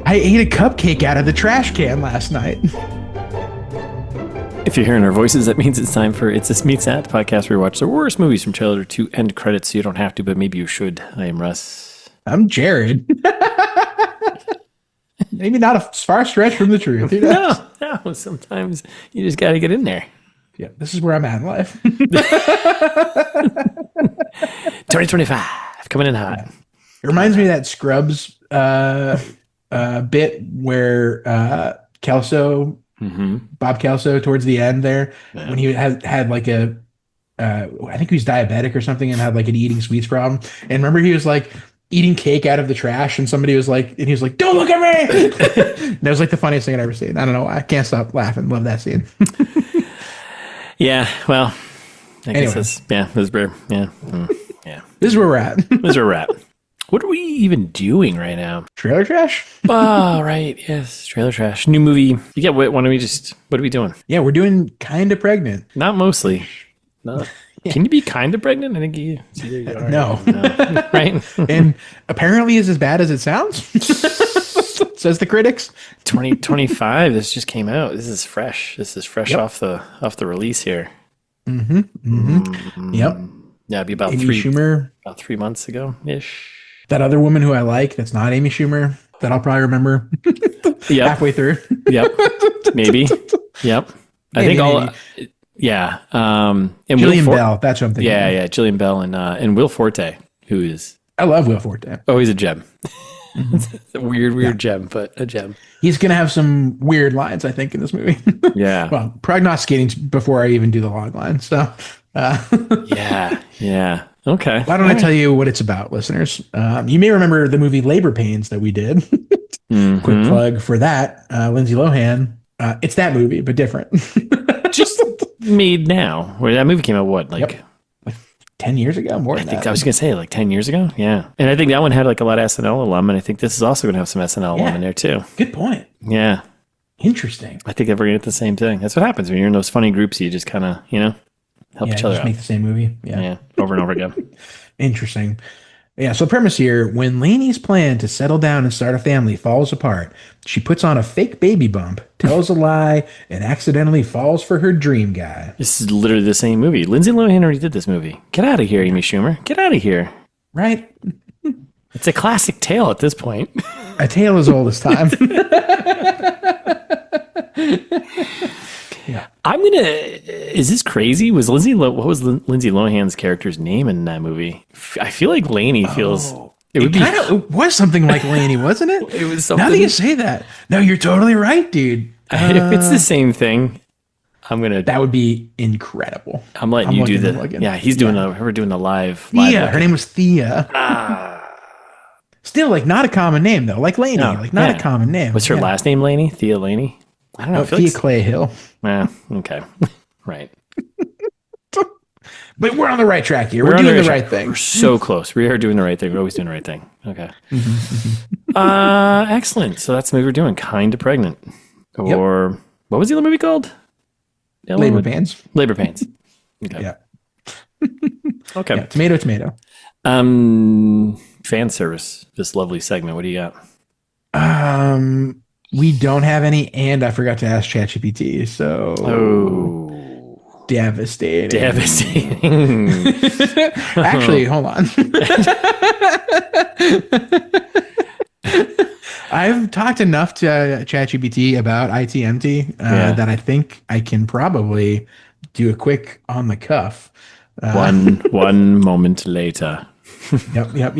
I ate a cupcake out of the trash can last night. If you're hearing our voices, that means it's time for It's This Meets That, the podcast where we watch the worst movies from trailer to end credits, so you don't have to, but maybe you should. I am Russ. I'm Jared. Maybe not a far stretch from the truth. No, sometimes you just got to get in there. Yeah, this is where I'm at in life. 2025, coming in hot. It reminds me of that Scrubs bit where Kelso, Bob Kelso, towards the end there, when he had like I think he was diabetic or something and had like an eating sweets problem. And remember he was like eating cake out of the trash and somebody was like, and he was like, "Don't look at me." That was like the funniest thing I'd ever seen. I don't know why. I can't stop laughing. Love that scene. Yeah, well, I guess this is where, yeah. This is where we're at. This is where we're at. What are we even doing right now? Trailer trash? Oh, right. Yes, trailer trash. New movie. Yeah, what are we doing? Yeah, we're doing Kinda Pregnant. Not mostly. No. Yeah. Can you be kind of pregnant? I think you are. No. Right? And apparently is as bad as it sounds. Says the critics. 2025. This just came out. This is fresh. Off the release here. Yep. Yeah, it'd be about Amy Schumer. About 3 months ago ish. That other woman who I like, that's not Amy Schumer, that I'll probably remember halfway through. Yep. Maybe. Yep. I think all. Yeah. And Jillian Bell. That's what I'm thinking. Yeah. Jillian Bell and Will Forte, who is. I love Will Forte. Oh, he's a gem. It's a weird gem, but a gem. He's going to have some weird lines, I think, in this movie. Yeah. Well, prognosticating before I even do the log line. So. Yeah. Okay. Why don't I tell you what it's about, listeners? You may remember the movie Labor Pains that we did. Quick plug for that. Lindsay Lohan. It's that movie, but different. Just made now. Where that movie came out, what, like 10 years ago? More than that. I was going to say like 10 years ago. Yeah. And I think that one had like a lot of SNL alum, and I think this is also going to have some SNL alum in there too. Good point. Yeah. Interesting. I think we're going to get the same thing. That's what happens when you're in those funny groups. You just kind of, help each other out. Make the same movie. Yeah. Over and over again. Interesting. Yeah, so the premise here, when Lainey's plan to settle down and start a family falls apart, she puts on a fake baby bump, tells a lie, and accidentally falls for her dream guy. This is literally the same movie. Lindsay Lohan already did this movie. Get out of here, Amy Schumer. Get out of here. Right? It's a classic tale at this point. A tale as old as time. Yeah. Is this crazy? What was Lindsay Lohan's character's name in that movie? I feel like Lainey feels. It was something like Lainey, wasn't it? It was something. Now that you say that. No, you're totally right, dude. If it's the same thing, that would be incredible. I'm letting you do he's doing we're doing the live. Thea. Her name was Thea. Still, like, not a common name, though. Like Lainey. Not a common name. What's her last name, Lainey? Thea Lainey? I don't know. Thea Clay Hill. Okay. Right. But we're on the right track here. We're doing the right thing. We're so close. We are doing the right thing. We're always doing the right thing. Okay. Excellent. So that's the movie we're doing. Kinda Pregnant. Or what was the other movie called? Labor Pains. Labor Pains. Okay. Yeah. Okay. Yeah, tomato. Fan service. This lovely segment. What do you got? We don't have any, and I forgot to ask ChatGPT, so devastating. Actually, hold on. I've talked enough to ChatGPT about ITMT that I think I can probably do a quick on the cuff. One moment later. Yep.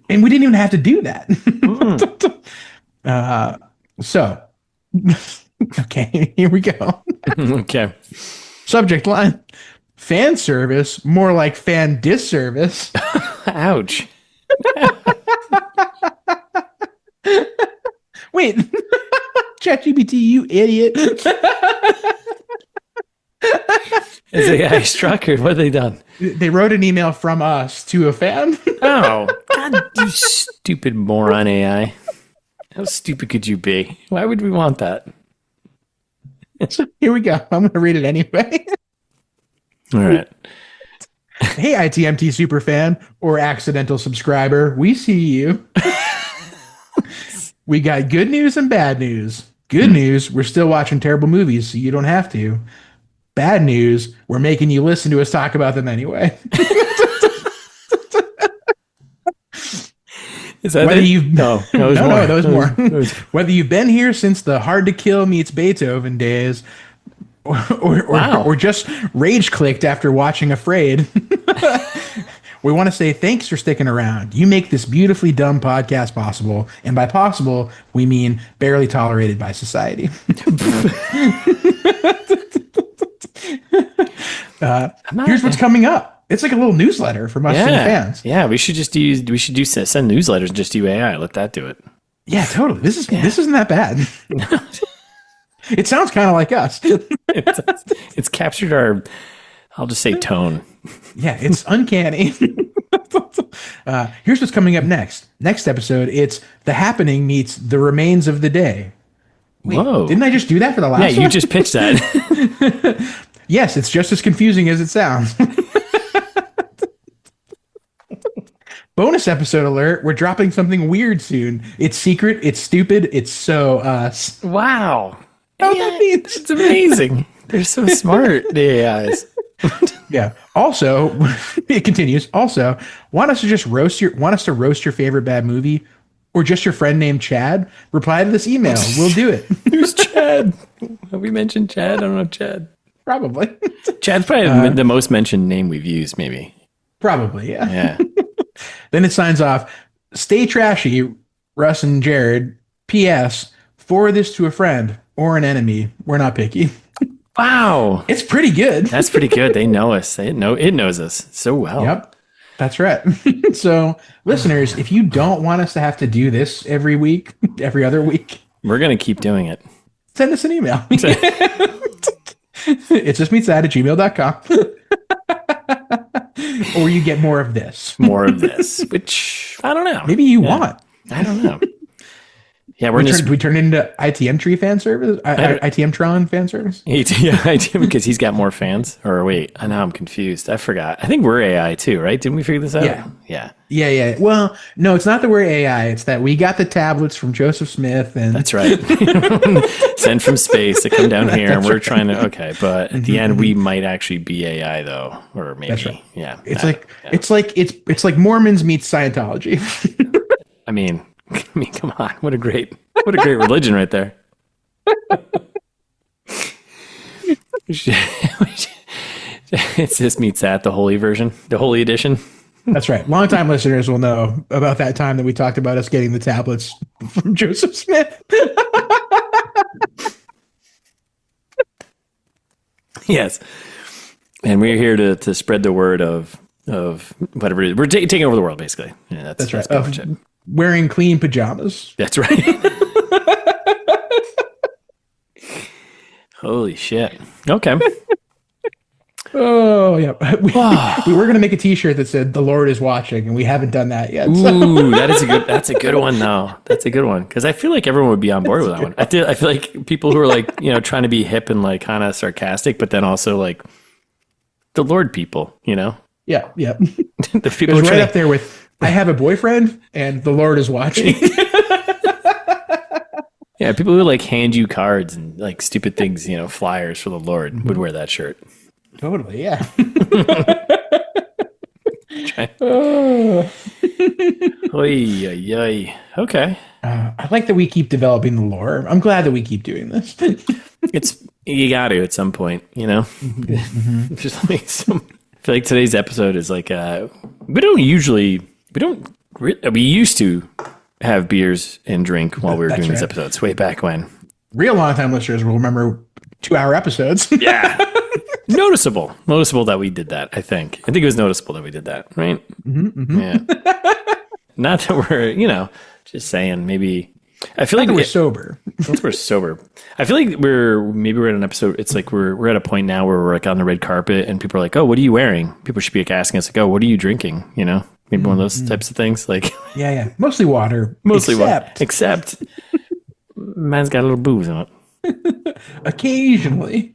And we didn't even have to do that. So, okay, here we go. Okay. Subject line: fan service, more like fan disservice. Ouch. Wait, ChatGPT, you idiot. Is the guy struck or what have they done? They wrote an email from us to a fan. Oh, God, you stupid moron AI. How stupid could you be? Why would we want that? So here we go. I'm going to read it anyway. All right. Hey, ITMT superfan or accidental subscriber, we see you. We got good news and bad news. Good news, we're still watching terrible movies, so you don't have to. Bad news, we're making you listen to us talk about them anyway. Is that Whether it? you've No, no, there was more. There was- Whether you've been here since the Hard to Kill meets Beethoven days, Wow. or just rage clicked after watching Afraid, we want to say thanks for sticking around. You make this beautifully dumb podcast possible, and by possible, we mean barely tolerated by society. Here's what's coming up. It's like a little newsletter from us to the fans. Yeah, we should send newsletters and just do AI. Let that do it. Yeah, totally. This isn't that bad. It sounds kind of like us. It's captured our, I'll just say, tone. Yeah, it's uncanny. Here's what's coming up next. Next episode, it's The Happening meets The Remains of the Day. Wait, Whoa. didn't I just do that for the last one? Yeah, you just pitched that. Yes, it's just as confusing as it sounds. Bonus episode alert, we're dropping something weird soon. It's secret, it's stupid, it's so us. Wow. Oh, that means. It's amazing. They're so smart, the AIs. Yeah. Also, it continues. Also, want us to roast your favorite bad movie or just your friend named Chad? Reply to this email. We'll do it. Who's Chad? Have we mentioned Chad? I don't know Chad. Probably. Chad's probably the most mentioned name we've used, maybe. Probably, yeah. Yeah. Then it signs off. Stay trashy, Russ and Jared. P.S. Forward this to a friend or an enemy. We're not picky. Wow. It's pretty good. That's pretty good. They know us. It knows us so well. Yep. That's right. So, listeners, if you don't want us to have to do this every other week, we're going to keep doing it. Send us an email. It's justmeetsthat@gmail.com. Or you get more of this. More of this, which I don't know. Maybe you want. I don't know. Yeah, we turn into ITM Tree fan service, ITM Tron fan service. Yeah, ITM because he's got more fans. Or wait, now I'm confused. I forgot. I think we're AI too, right? Didn't we figure this out? Yeah. Well, no, it's not that we're AI. It's that we got the tablets from Joseph Smith, and that's right. Sent from space to come down here, and we're trying to. Okay, but at the end, we might actually be AI though, or maybe. That's right. Yeah, it's like Mormons meets Scientology. I mean, come on! What a great religion right there. It's This Meets That, the holy version, the holy edition. That's right. Longtime listeners will know about that time that we talked about us getting the tablets from Joseph Smith. Yes, and we're here to spread the word of whatever it is. We're taking over the world, basically. Yeah, that's right. Much it. Wearing clean pajamas. That's right. Holy shit. Okay. Oh, yeah. We were going to make a t-shirt that said, "The Lord is watching," and we haven't done that yet. Ooh, that's a good one, though. That's a good one. Because I feel like everyone would be on board with that one. I feel like people who are like, trying to be hip and like kind of sarcastic, but then also like the Lord people, Yeah. The people right up there with, "I have a boyfriend and the Lord is watching." Yeah, people who like hand you cards and like stupid things, flyers for the Lord would wear that shirt. Totally, yeah. Okay. I like that we keep developing the lore. I'm glad that we keep doing this. You got to at some point, Just like I feel like today's episode is like we used to have beers and drink while we were doing these episodes way back when. Real long-time listeners will remember 2-hour episodes. Yeah. Noticeable that we did that. I think it was noticeable that we did that, right? Yeah. Not that we're, just saying. Maybe I feel like we're sober. Once we're sober, I feel like we're at an episode. It's like we're at a point now where we're like on the red carpet, and people are like, "Oh, what are you wearing?" People should be like asking us, like, "Oh, what are you drinking?" Maybe one of those types of things. Like, yeah, mostly water. Except man's got a little booze in it. Occasionally.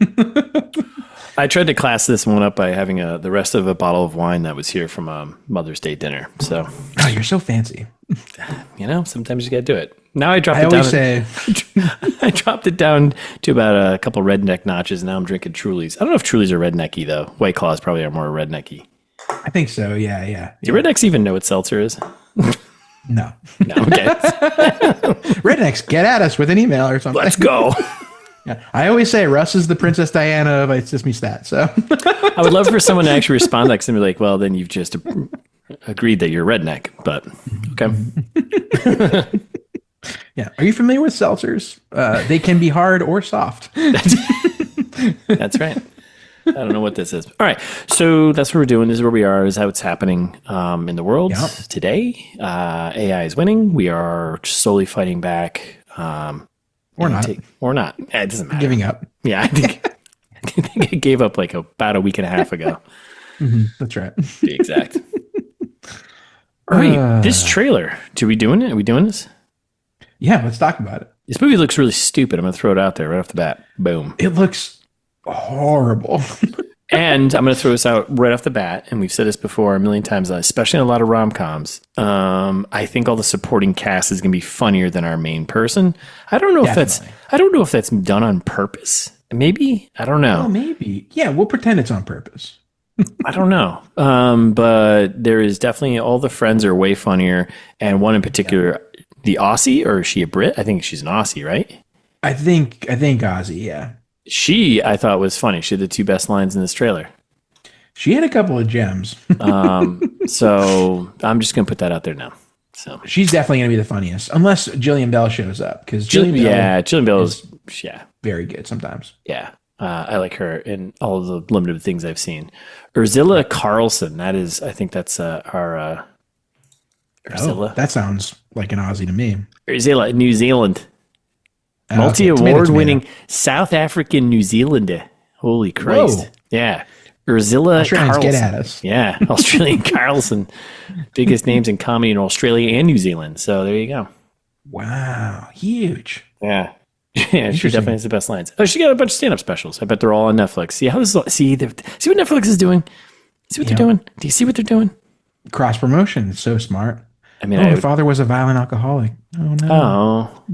I tried to class this one up by having the rest of a bottle of wine that was here from Mother's Day dinner. So, oh, you're so fancy. Sometimes you got to do it. Now I dropped I it down. always say I dropped it down to about a couple redneck notches. Now I'm drinking Trulies. I don't know if Trulies are rednecky though. White Claws probably are more rednecky. I think so. Yeah. Do rednecks even know what seltzer is? No. Okay. Rednecks, get at us with an email or something. Let's go. Yeah. I always say Russ is the Princess Diana of It's Just Me Stat. So I would love for someone to actually respond like somebody like, well, then you've just agreed that you're redneck, but okay. Yeah. Are you familiar with seltzers? They can be hard or soft. That's right. I don't know what this is. All right. So that's what we're doing. This is where we are. This is how it's happening in the world today. AI is winning. We are slowly fighting back. Or not. Or not. It doesn't matter. Giving up. Yeah. I think I gave up like about a week and a half ago. That's right. To be exact. All right. This trailer. Are we doing it? Are we doing this? Yeah. Let's talk about it. This movie looks really stupid. I'm going to throw it out there right off the bat. Boom. It looks horrible. And I'm going to throw this out right off the bat, and we've said this before a million times, especially in a lot of rom-coms. I think all the supporting cast is going to be funnier than our main person. I don't know if that's done on purpose. Maybe, I don't know. Well, maybe. Yeah, we'll pretend it's on purpose. I don't know. But there is definitely all the friends are way funnier, and one in particular, the Aussie, or is she a Brit? I think she's an Aussie, right? I think Ozzy, yeah. She, I thought, was funny. She had the two best lines in this trailer. She had a couple of gems. So I'm just going to put that out there now. So she's definitely going to be the funniest, unless Jillian Bell shows up, because Jillian Bell is very good sometimes. Yeah, I like her in all of the limited things I've seen. Urzila Carlson, I think that's our Urzila. Oh, that sounds like an Aussie to me. Urzila, New Zealand. Multi-award-winning South African New Zealander. Holy Christ. Whoa. Yeah. Urzila Carlson. Get at us. Yeah. Australian Carlson. Biggest names in comedy in Australia and New Zealand. So there you go. Wow. Huge. Yeah. Yeah, she definitely has the best lines. Oh, she got a bunch of stand-up specials. I bet they're all on Netflix. See what Netflix is doing? See what they're doing? Do you see what they're doing? Cross promotion. It's so smart. I mean, my father was a violent alcoholic. Oh no. Oh.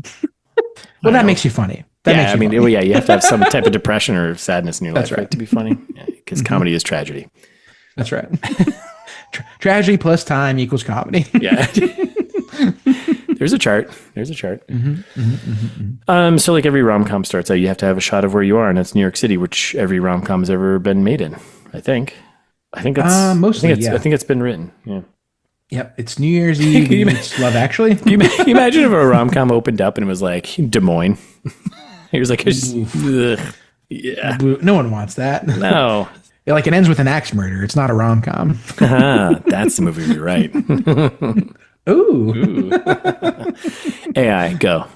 Well, that makes you funny. You have to have some type of depression or sadness in your life, right, to be funny. Because comedy is tragedy. That's right. Tragedy plus time equals comedy. Yeah. There's a chart. So like every rom-com starts out, you have to have a shot of where you are, and that's New York City, which every rom-com has ever been made in. I think that's mostly. I think it's been written. Yeah. Yep, it's New Year's Eve. It's Love Actually. You imagine if a rom-com opened up and it was like Des Moines. He was like, yeah, no one wants that. No, like it ends with an axe murder. It's not a rom-com. That's the movie we write. Ooh. AI, go.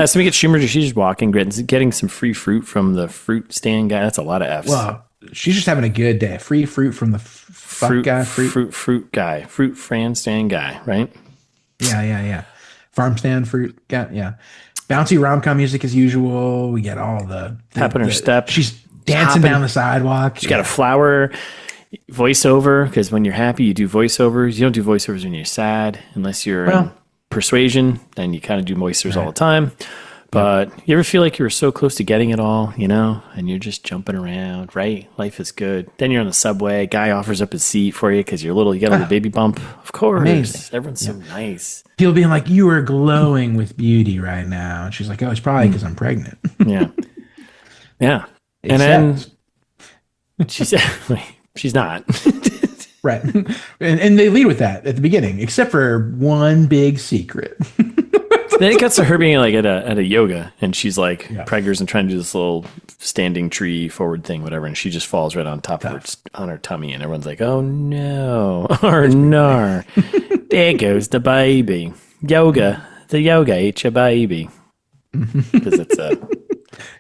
So we get Schumer. She's just walking, getting some free fruit from the fruit stand guy. That's a lot of F's. Well, she's just having a good day. Free fruit from the fruit guy, fruit stand guy, right? Yeah. Farm stand fruit guy, yeah. Bouncy rom-com music as usual. We get all the tapping her step. She's dancing down the sidewalk. She's got a flower voiceover, because when you're happy, you do voiceovers. You don't do voiceovers when you're sad, unless you're in Persuasion. Then you kind of do voiceovers all the time. But you ever feel like you were so close to getting it all, and you're just jumping around, right? Life is good. Then you're on the subway. Guy offers up his seat for you because you got a little baby bump. Of course. Amazing. Everyone's so nice. He'll be like, you are glowing with beauty right now. And she's like, oh, it's probably because I'm pregnant. Yeah. Yeah. And then she's not. Right. And they lead with that at the beginning, except for one big secret. Then it gets to her being like at a yoga, and she's like preggers and trying to do this little standing tree forward thing, whatever, and she just falls right on top of her tummy, and everyone's like, "Oh no, or no, there goes the baby." The yoga ate your baby, because it's a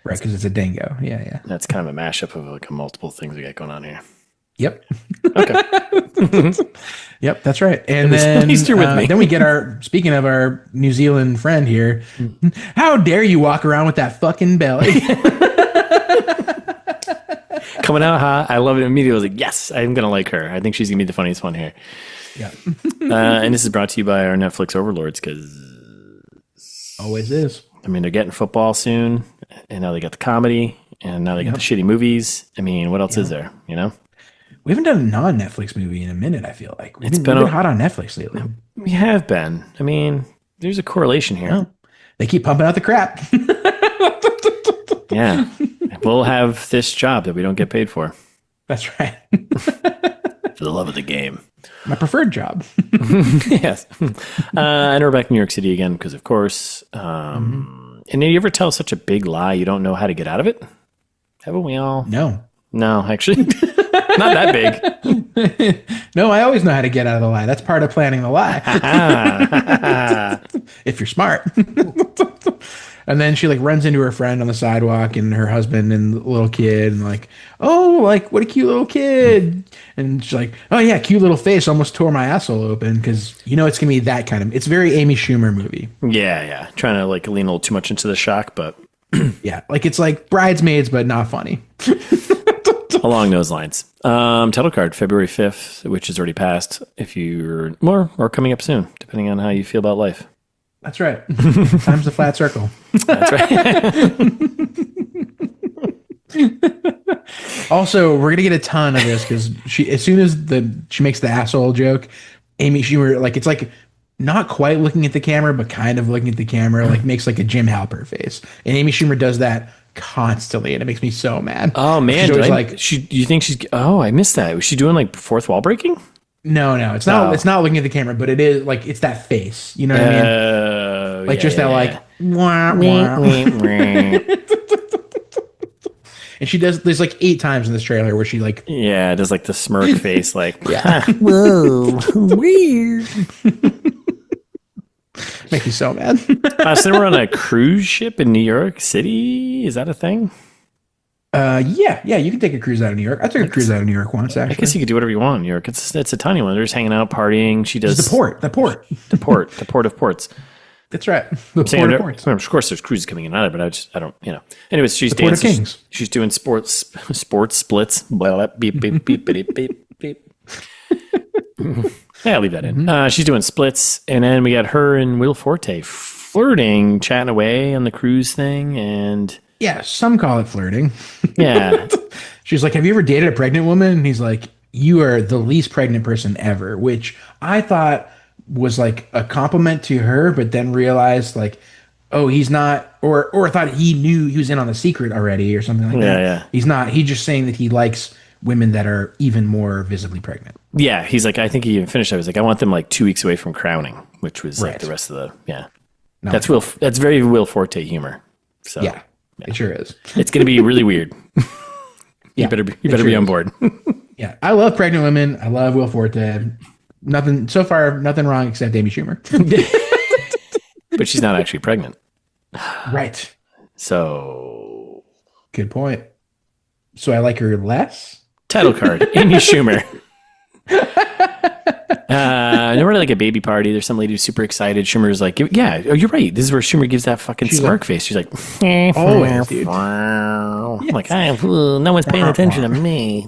because it's a dingo. Yeah. That's kind of a mashup of like multiple things we got going on here. Yep. Okay. Yep, that's right. And then, at least you're with me. Then we get speaking of our New Zealand friend here, how dare you walk around with that fucking belly? coming out hot. I love it immediately. I was like, yes, I'm going to like her. I think she's going to be the funniest one here. Yeah. And this is brought to you by our Netflix overlords because... Always is. I mean, they're getting football soon, and now they got the comedy, and now they got the shitty movies. I mean, what else is there, you know? We haven't done a non-Netflix movie in a minute, I feel like. We've been hot on Netflix lately. We have been. I mean, there's a correlation here. Well, they keep pumping out the crap. Yeah. We'll have this job that we don't get paid for. That's right. For the love of the game. My preferred job. Yes. And we're back in New York City again because, of course. And did you ever tell such a big lie you don't know how to get out of it? Haven't we all? No. No, actually. Not that big. No, I always know how to get out of the lie. That's part of planning the lie. If you're smart. And then she like runs into her friend on the sidewalk and her husband and the little kid and like, oh, like what a cute little kid. And she's like, oh yeah, cute little face almost tore my asshole open because you know it's gonna be that kind of. It's very Amy Schumer movie. Yeah. Trying to like lean a little too much into the shock, but yeah, like it's like Bridesmaids, but not funny. Along those lines. Title card, February 5th, which is already passed. If you're more or coming up soon, depending on how you feel about life. That's right. Time's a flat circle. That's right. Also, we're gonna get a ton of this because as soon as she makes the asshole joke, Amy Schumer, like it's like not quite looking at the camera, but kind of looking at the camera, like makes like a Jim Halpert face. And Amy Schumer does that constantly, and it makes me so mad. Oh man, she's you think she's? Oh, I missed that. Was she doing like fourth wall breaking? No, it's not. Oh. It's not looking at the camera, but it is like it's that face. You know what I mean? Like just that like. Wah, wah. And she does. There's like 8 times in this trailer where she like. Yeah, does like the smirk face, like. Yeah. Whoa, weird. Make you so mad. So we're on a cruise ship in New York City. Is that a thing? Yeah, you can take a cruise out of New York. I took a cruise out of New York once, actually. I guess you could do whatever you want in New York. It's a tiny one. They're just hanging out, partying. She does the port the port of ports. That's right. The port of ports. Of course, there's cruises coming in and out of it, but I don't, you know. Anyways, she's the dancing. Port of Kings. She's doing sports splits. Blah, blah, beep, beep, beep, beep, beep, beep. Yeah, I'll leave that in. She's doing splits, and then we got her and Will Forte flirting, chatting away on the cruise thing, and yeah, some call it flirting. Yeah, she's like, "Have you ever dated a pregnant woman?" And he's like, "You are the least pregnant person ever," which I thought was like a compliment to her, but then realized like, oh, he's not, or thought he knew he was in on the secret already, or something like that. Yeah, he's not. He's just saying that he likes women that are even more visibly pregnant. Yeah, he's like, I think he even finished. I was like, I want them like 2 weeks away from crowning, which was like the rest of the No, that's very Will Forte humor. So yeah, it sure is. It's going to be really weird. You better be on board. Yeah, I love pregnant women. I love Will Forte. Nothing wrong except Amy Schumer. But she's not actually pregnant. Right. So good point. So I like her less. Title card, Amy Schumer. They were at like a baby party. There's some lady who's super excited. Schumer's like, yeah, oh, you're right. This is where Schumer gives that fucking smirk face. She's like, always, dude. I'm like, no one's paying attention to me.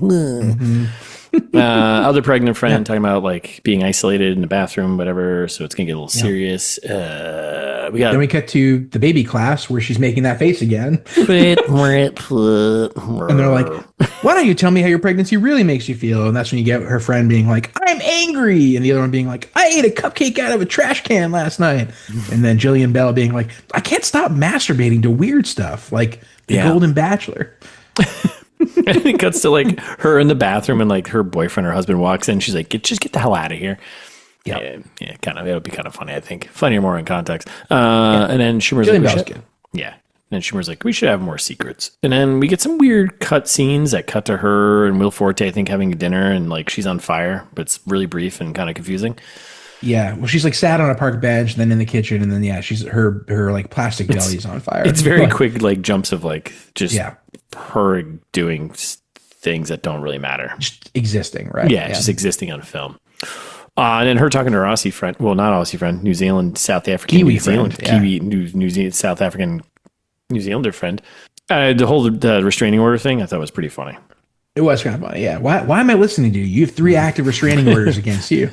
Other pregnant friend talking about like being isolated in the bathroom, whatever. So it's gonna get a little serious. Then we cut to the baby class where she's making that face again. And they're like, why don't you tell me how your pregnancy really makes you feel? And that's when you get her friend being like, I'm angry. And the other one being like, I ate a cupcake out of a trash can last night. And then Jillian Bell being like, I can't stop masturbating to weird stuff like the Golden Bachelor. And it cuts to like her in the bathroom and like her boyfriend or husband walks in. She's like, just get the hell out of here. Yeah, kind of. It would be kind of funny, I think. Funnier more in context. And then Schumer's like, and then Schumer's like, we should have more secrets. And then we get some weird cut scenes that cut to her and Will Forte, I think, having a dinner and like she's on fire, but it's really brief and kind of confusing. Yeah, well, she's like sat on a park bench, then in the kitchen, and then she's her like plastic belly's on fire. It's very quick, like jumps of like just her doing things that don't really matter, just existing, right? Yeah, just existing on film. And then her talking to her Aussie friend, well, not Aussie friend, New Zealand, South African, Kiwi New Zealand, friend, New Zealand, South African, New Zealander friend. The whole restraining order thing, I thought was pretty funny. It was kind of funny. Yeah. Why am I listening to you? You have 3 active restraining orders against you,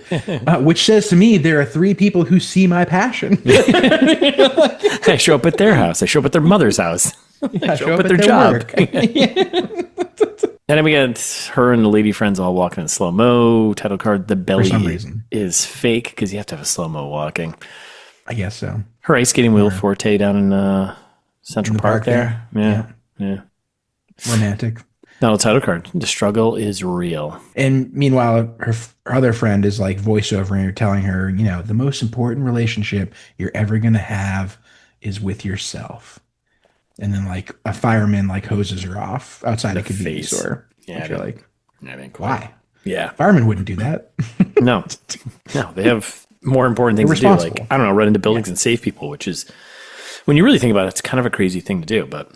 which says to me there are 3 people who see my passion. I show up at their house. I show up at their mother's house. I show up at their job. And then we got her and the lady friends all walking in slow-mo. Title card, the belly is fake because you have to have a slow-mo walking. I guess so. Her ice skating wheel Forte down in Central Park there. Yeah. Romantic. Not a title card. The struggle is real. And meanwhile, her other friend is like voiceovering her, telling her, the most important relationship you're ever going to have is with yourself. And then like a fireman like hoses her off outside a convenience store. Yeah. You're like, why? Yeah. Firemen wouldn't do that. No, they have more important things to do. Like, I don't know, run into buildings and save people, which is, when you really think about it, it's kind of a crazy thing to do, but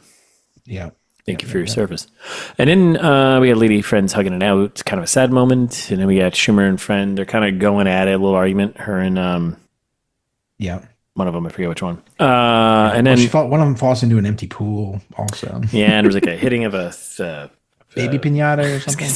yeah. Thank you for your service. And then we got lady friends hugging it out. It's kind of a sad moment. And then we got Schumer and friend. They're kind of going at it, a little argument. Her and one of them, I forget which one. And then one of them falls into an empty pool also. Yeah, and there was like a hitting of a baby pinata or something.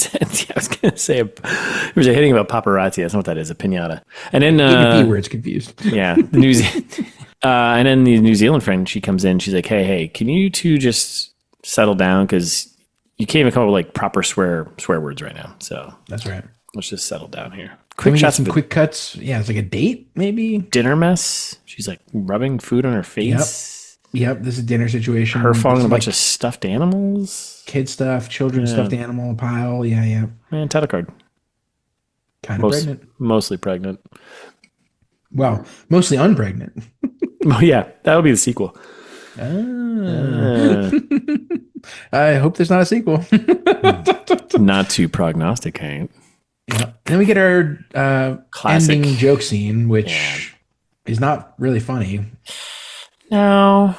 I was gonna say there was a hitting of a paparazzi. That's not what that is, a pinata. And then the P word's confused. Yeah, and then the New Zealand friend, she comes in. She's like, "Hey, can you two just settle down, because you can't even come up with like proper swear words right now." So that's right. Let's just settle down here. Quick shots, some quick cuts. Yeah, it's like a date, maybe. Dinner mess. She's like rubbing food on her face. Yep. This is a dinner situation. Her falling a bunch of stuffed animals. Kid stuff, children stuffed animal pile. Yeah. Man, title card. Kind of pregnant. Mostly pregnant. Well, mostly unpregnant. Oh yeah, that'll be the sequel. I hope there's not a sequel. Not to prognosticate. Yeah. Then we get our classic ending joke scene, which is not really funny. No.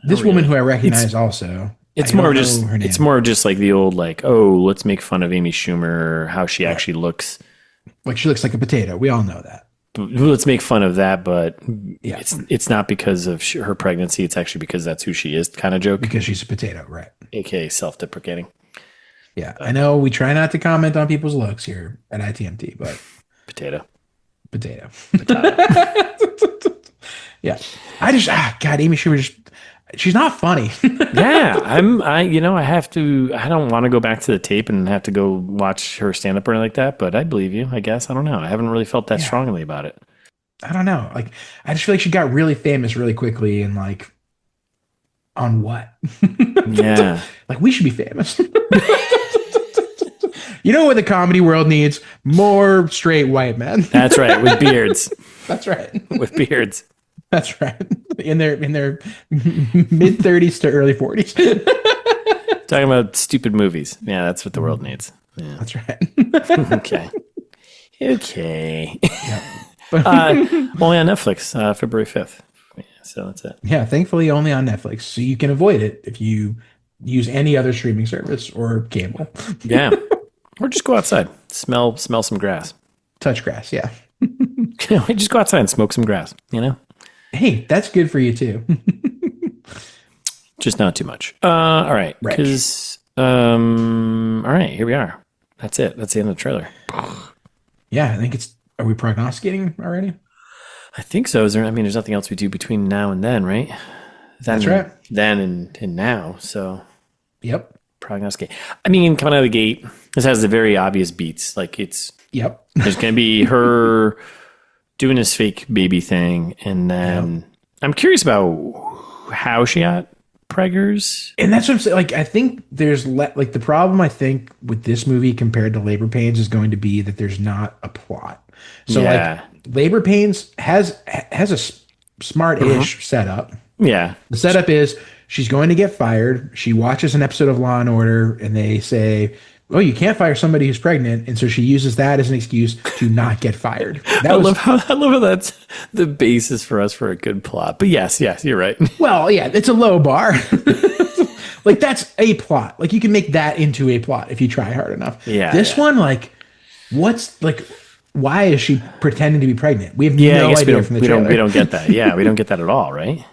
This woman who I recognize also. It's more just like the old like, oh, let's make fun of Amy Schumer, how she actually looks. Like she looks like a potato. We all know that. Let's make fun of that, but it's not because of her pregnancy. It's actually because that's who she is, kind of joke. Because she's a potato, right? AKA self-deprecating. Yeah, I know we try not to comment on people's looks here at ITMT, but potato. Yeah, God, Amy Schumer she's not funny. Yeah, I don't want to go back to the tape and have to go watch her stand up or anything like that, but I believe you, I guess. I don't know. I haven't really felt that strongly about it. I don't know. Like, I just feel like she got really famous really quickly, and like, on what? Yeah. Like, we should be famous. You know what the comedy world needs? More straight white men. That's right, with beards. That's right. With beards. That's right. In their mid 30s to early 40s. Talking about stupid movies. Yeah, that's what the world needs. Yeah. That's right. Okay. Yeah. Only on Netflix, February 5th. Yeah, so that's it. Yeah, thankfully only on Netflix. So you can avoid it if you use any other streaming service or cable. Yeah. Or just go outside. Smell some grass. Touch grass, yeah. Just go outside and smoke some grass, Hey, that's good for you too. Just not too much. All right. Because, all right, here we are. That's it. That's the end of the trailer. Yeah, I think are we prognosticating already? I think so. There's nothing else we do between now and then, right? That's right. Then and now. So, yep. Prognosticate. Coming out of the gate, this has the very obvious beats. Like there's going to be her doing this fake baby thing, and then I'm curious about how she got preggers. And that's what I'm saying. Like, I think there's the problem I think with this movie compared to Labor Pains is going to be that there's not a plot. So like Labor Pains has a smart-ish setup. Yeah. The setup is she's going to get fired. She watches an episode of Law and Order, and they say, oh, you can't fire somebody who's pregnant. And so she uses that as an excuse to not get fired. I love how that's the basis for us for a good plot. But yes, you're right. Well, yeah, it's a low bar. Like, that's a plot. Like, you can make that into a plot if you try hard enough. Yeah. This one, like, why is she pretending to be pregnant? We have no idea from the trailer. We don't get that. Yeah, we don't get that at all, right?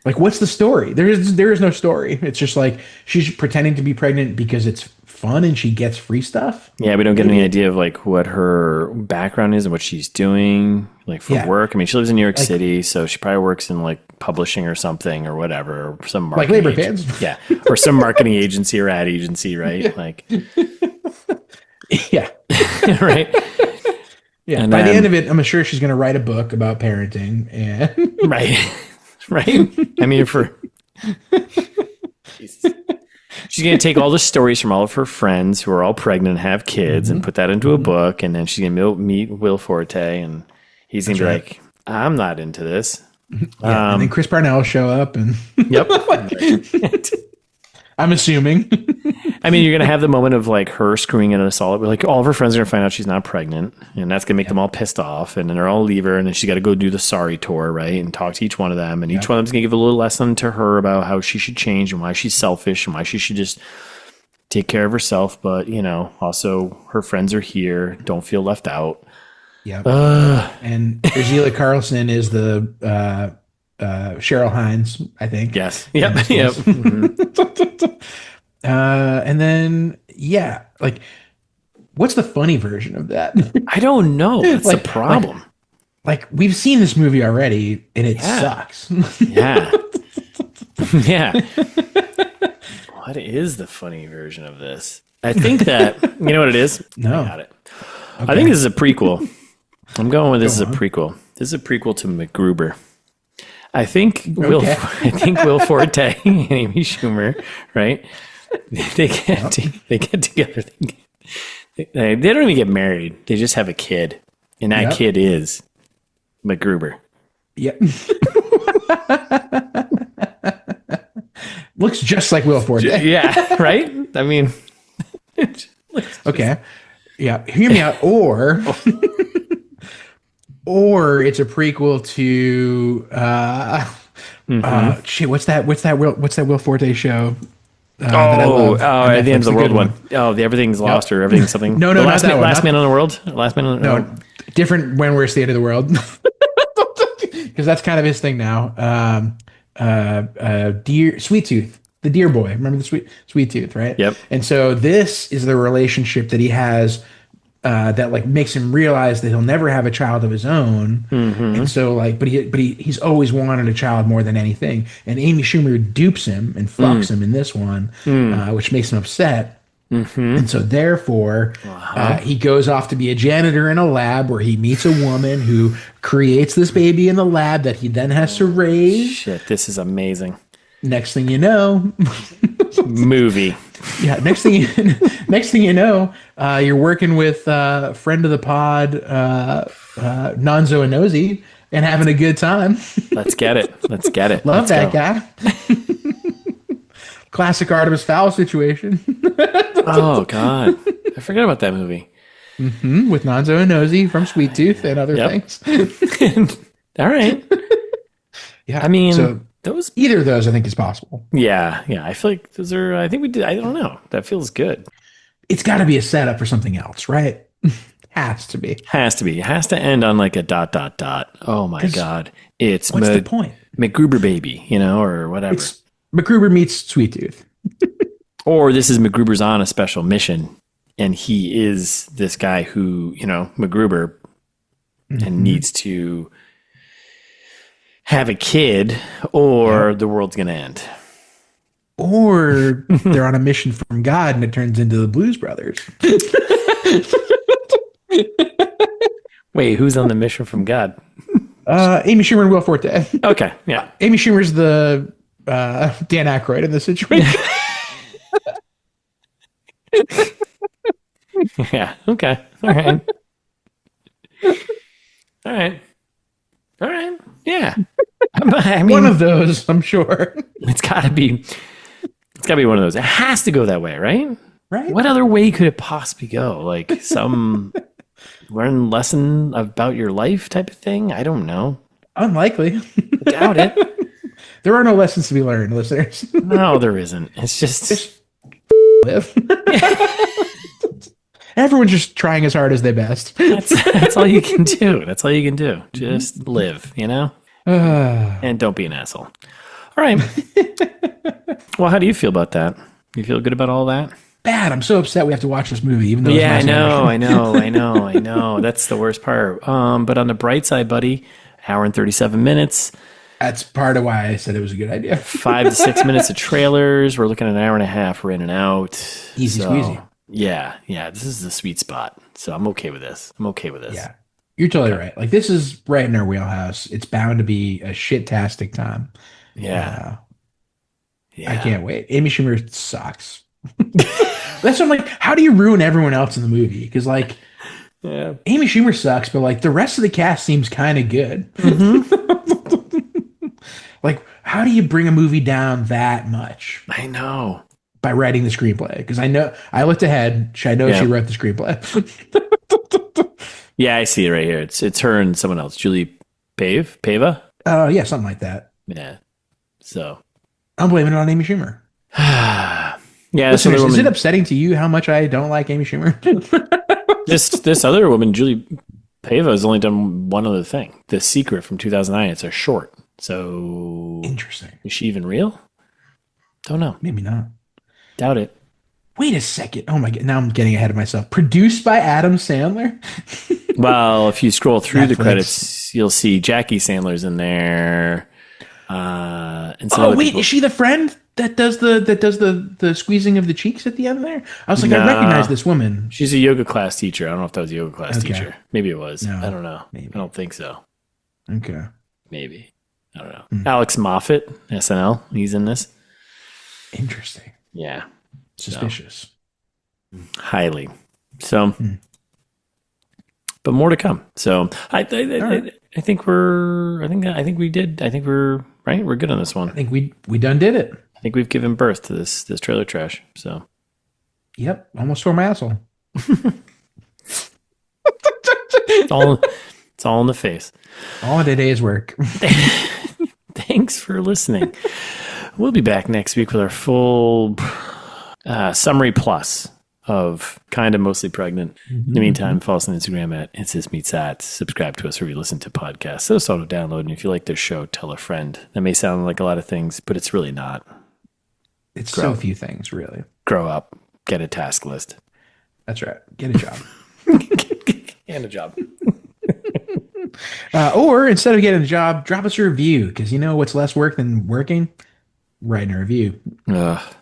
Like, what's the story? There is no story. It's just like she's pretending to be pregnant because it's fun and she gets free stuff. Yeah, we don't get any idea of like what her background is and what she's doing like for work. I mean, she lives in New York City, so she probably works in like publishing or something or whatever, or some marketing like labor pains. Yeah, or some marketing agency or ad agency, right? Yeah. Like, yeah, right. Yeah. And by the end of it, I'm sure she's going to write a book about parenting. And right. I mean, she's going to take all the stories from all of her friends who are all pregnant and have kids and put that into a book. And then she's going to meet Will Forte, and he's going to be like, I'm not into this. Yeah, and then Chris Parnell will show up. And yep. I'm assuming. I mean, you're going to have the moment of like her screwing in an assault. Like all of her friends are going to find out she's not pregnant, and that's going to make them all pissed off. And then they're all leave her, and then she's got to go do the sorry tour, right? And talk to each one of them. And each one of them's going to give a little lesson to her about how she should change and why she's selfish and why she should just take care of herself. But, you know, also her friends are here. Don't feel left out. Yeah. And Urzila Carlson is the Cheryl Hines, I think. Yes. Yep. Mm-hmm. And then, like, what's the funny version of that? I don't know. That's the problem. Like, we've seen this movie already, and it sucks. Yeah. Yeah. What is the funny version of this? I think that, you know what it is? No. I got it. Okay. I think this is a prequel. I'm going with this is a prequel. This is a prequel to MacGruber. I think Will Forte and Amy Schumer, right? They get together. They don't even get married. They just have a kid, and that kid is MacGruber. Yep. Looks just like Will Forte. Yeah, right? I mean, okay. Yeah, hear me out. Or it's a prequel to shit. What's that Will Forte show? At the end of the world one. Oh, the Everything's Lost or Everything's Something. No, last not that one. Last Man on the World. Last Man on no, different. When We're the End of the World, because that's kind of his thing now. Sweet Tooth, the Deer Boy. Remember the Sweet Tooth, right? Yep. And so this is the relationship that he has. That like makes him realize that he'll never have a child of his own, and so like, but he's always wanted a child more than anything. And Amy Schumer dupes him and fucks him in this one, which makes him upset. And so therefore, he goes off to be a janitor in a lab where he meets a woman who creates this baby in the lab that he then has to raise. Shit, this is amazing. Next thing you know, movie. Yeah. Next thing you know, you're working with friend of the pod, Nonzo and Nosy, and having a good time. Let's get it. Love that guy. Classic Artemis Fowl situation. Oh God, I forgot about that movie. With Nonzo and Nosy from Sweet Tooth and other things. All right. Yeah. I mean, so either of those, I think, is possible. Yeah. I feel like those are. I think we did. I don't know. That feels good. It's got to be a setup for something else, right? Has to be. It It has to end on like a ... Oh my God! It's what's the point? MacGruber baby, or whatever. It's MacGruber meets Sweet Tooth. Or this is MacGruber's on a special mission, and he is this guy who MacGruber and needs to have a kid, or the world's gonna end. Or they're on a mission from God, and it turns into the Blues Brothers. Wait, who's on the mission from God? Amy Schumer and Will Forte. Okay, yeah. Amy Schumer's the Dan Aykroyd in this situation. Yeah. Okay. All right. Yeah. I mean, one of those, I'm sure. It's got to be one of those. It has to go that way, right? Right. What other way could it possibly go? Like some learn lesson about your life type of thing? I don't know. Unlikely. I doubt it. There are no lessons to be learned, listeners. No, there isn't. It's just live. Everyone's just trying as hard as their best. That's all you can do. That's all you can do. Just live, and don't be an asshole. All right. Well, how do you feel about that? You feel good about all that? bad. I'm so upset we have to watch this movie, even though Yeah, it's I know. That's the worst part. But on the bright side, buddy, hour and 37 minutes. That's part of why I said it was a good idea. 5 to 6 minutes of trailers. We're looking at an hour and a half. We're in and out. Easy squeezy. Yeah. This is the sweet spot. So I'm okay with this. Yeah, you're totally right. Like, this is right in our wheelhouse. It's bound to be a shit-tastic time. Yeah. I can't wait. Amy Schumer sucks. That's what I'm like, how do you ruin everyone else in the movie? Because, like, Amy Schumer sucks, but, like, the rest of the cast seems kind of good. Like, how do you bring a movie down that much? I know. By writing the screenplay. Because I know, I looked ahead. I know she wrote the screenplay. Yeah, I see it right here. It's her and someone else. Julie Pava? Yeah, something like that. Yeah. So. I'm blaming it on Amy Schumer. Yeah. Listeners, is it upsetting to you how much I don't like Amy Schumer? This other woman, Julie Pava, has only done one other thing. The Secret from 2009. It's a short. So interesting. Is she even real? Don't know. Maybe not. Doubt it. Wait a second. Oh my God. Now I'm getting ahead of myself. Produced by Adam Sandler? Well, if you scroll through the credits, you'll see Jackie Sandler's in there. And some wait, is she the friend that does the squeezing of the cheeks at the end there? I was like, I recognize this woman. She's a yoga class teacher. I don't know if that was a yoga class teacher. Maybe it was. No, I don't know. Maybe. I don't think so. Okay. Maybe. I don't know. Alex Moffat, SNL. He's in this. Interesting. Yeah. Suspicious. Highly. So, but more to come. So I think we did. I think we're right. We're good on this one. I think we done did it. I think we've given birth to this trailer trash. So. Yep. Almost tore my asshole. It's all in the face. All in a day's work. Thanks for listening. We'll be back next week with our full summary plus of Kind of Mostly Pregnant. In the meantime, follow us on Instagram at @InSisMeetsAt. Subscribe to us where you listen to podcasts. So auto download. And if you like this show, tell a friend. That may sound like a lot of things, but it's really not. It's so few things, really. Grow up. Get a task list. That's right. Get a job. And a job. Or instead of getting a job, drop us a review, because you know what's less work than working? Writing a review. Oh,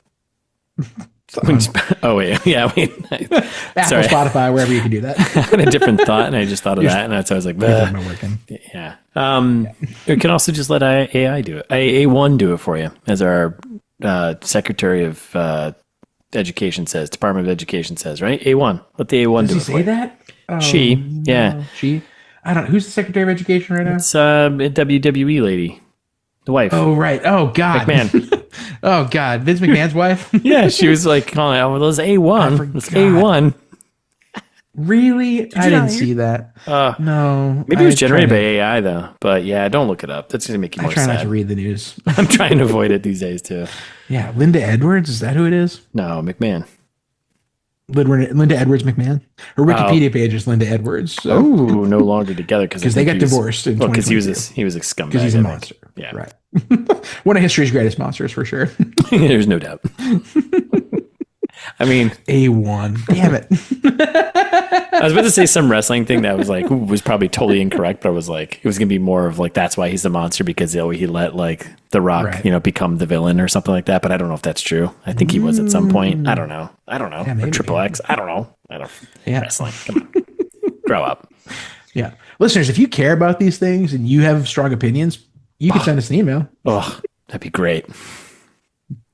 wait. Yeah, wait. Apple, Spotify, wherever you can do that. I had a different thought, and I just thought of that, and that's why I was like, working. Yeah. You can also just let AI do it. A1 do it for you, as our Secretary of Education says, Department of Education says, right? A1. Let the A1 do it for you. Does he say that? Oh, she. Yeah. She? I don't know. Who's the Secretary of Education right now? It's a WWE lady. The wife. Oh, right. Oh, God. McMahon. Oh, God. Vince McMahon's wife? Yeah, she was like calling out, well, those A1. It's A1. Really? I didn't see that. No. Maybe it was generated by AI, though. But yeah, don't look it up. That's going to make you more sad. I try not to read the news. I'm trying to avoid it these days, too. Yeah. Linda Edwards? Is that who it is? No, McMahon. Linda Edwards McMahon. Her Wikipedia page is Linda Edwards. So. Oh, no longer together because they got divorced. Because he was a scumbag. Because he's a monster. Yeah, right. One of history's greatest monsters for sure. There's no doubt. I mean, A1. Damn it. I was about to say some wrestling thing that was like was probably totally incorrect, but I was like, it was gonna be more of like that's why he's the monster because he let like The Rock, become the villain or something like that. But I don't know if that's true. I think he was at some point. I don't know. Yeah, or Triple X. I don't know. Wrestling. Come on. Grow up. Yeah, listeners, if you care about these things and you have strong opinions, you can send us an email. Oh, that'd be great.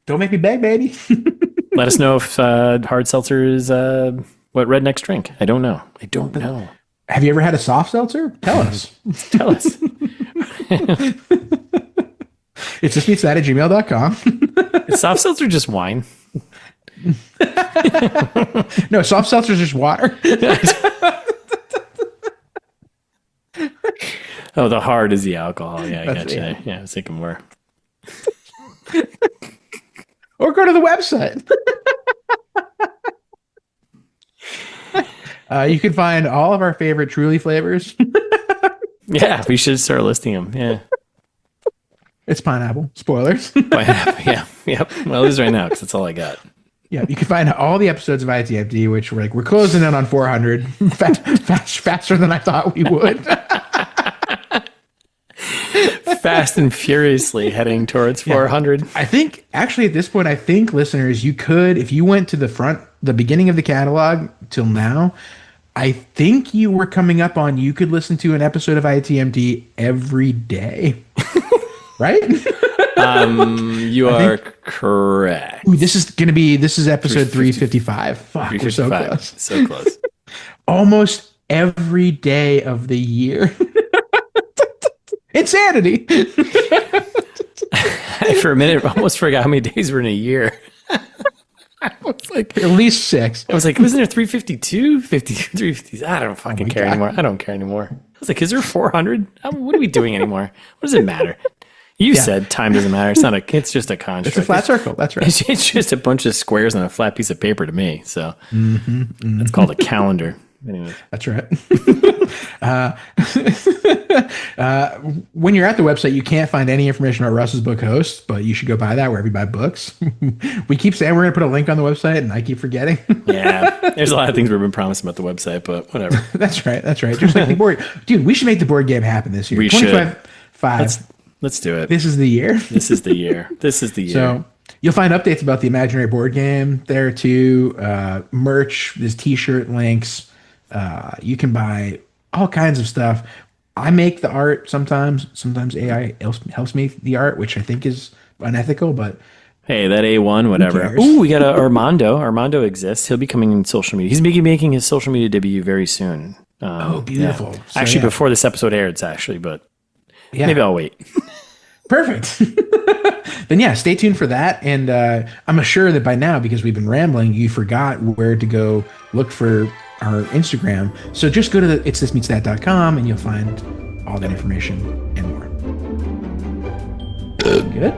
Don't make me beg, baby. Let us know if hard seltzer is what rednecks drink. I don't know. Have you ever had a soft seltzer? Tell us. Tell us. It's justmeetsthat@gmail.com. Is soft seltzer just wine? No, soft seltzer is just water. Oh, the hard is the alcohol. Yeah, I got you. Yeah, I was thinking more. Or go to the website. You can find all of our favorite Truly flavors. Yeah, we should start listing them. Yeah. It's pineapple. Spoilers. Pineapple, yeah. Yep. Well, it is right now because that's all I got. Yeah, you can find all the episodes of ITFD, which we're closing in on 400, faster than I thought we would. Fast and furiously heading towards 400. I think actually at this point, I think listeners, you could, if you went to the beginning of the catalog till now, I think you were coming up on, you could listen to an episode of ITMD every day, right? You are correct. Ooh, this is episode 355. Fuck, we're so close. So close. Almost every day of the year. Insanity. For a minute, I almost forgot how many days were in a year. I was like, at least 6. I was like, wasn't there 352? 350? I don't fucking care anymore. I don't care anymore. I was like, is there 400? What are we doing anymore? What does it matter? You said time doesn't matter. It's just a construct. It's a flat circle. That's right. It's just a bunch of squares on a flat piece of paper to me. So it's called a calendar. Anyway. That's right. When you're at the website, you can't find any information about Russ's book Host, but you should go buy that wherever you buy books. We keep saying we're going to put a link on the website, and I keep forgetting. Yeah, there's a lot of things we've been promising about the website, but whatever. That's right. Just like the board. Dude, we should make the board game happen this year. We should. Let's do it. This is the year. This is the year. So you'll find updates about the imaginary board game there too. Merch, there's t-shirt links. You can buy all kinds of stuff. I make the art sometimes. Sometimes AI helps me the art, which I think is unethical, but hey, that A1, whatever. Ooh, we got Armando. Armando exists. He'll be coming in social media. He's making his social media debut very soon. Beautiful. Yeah. So, actually, before this episode airs, but maybe I'll wait. Perfect. Then stay tuned for that. And I'm sure that by now, because we've been rambling, you forgot where to go look for our Instagram. So just go to itsthismeetsthat.com and you'll find all that information and more. Good?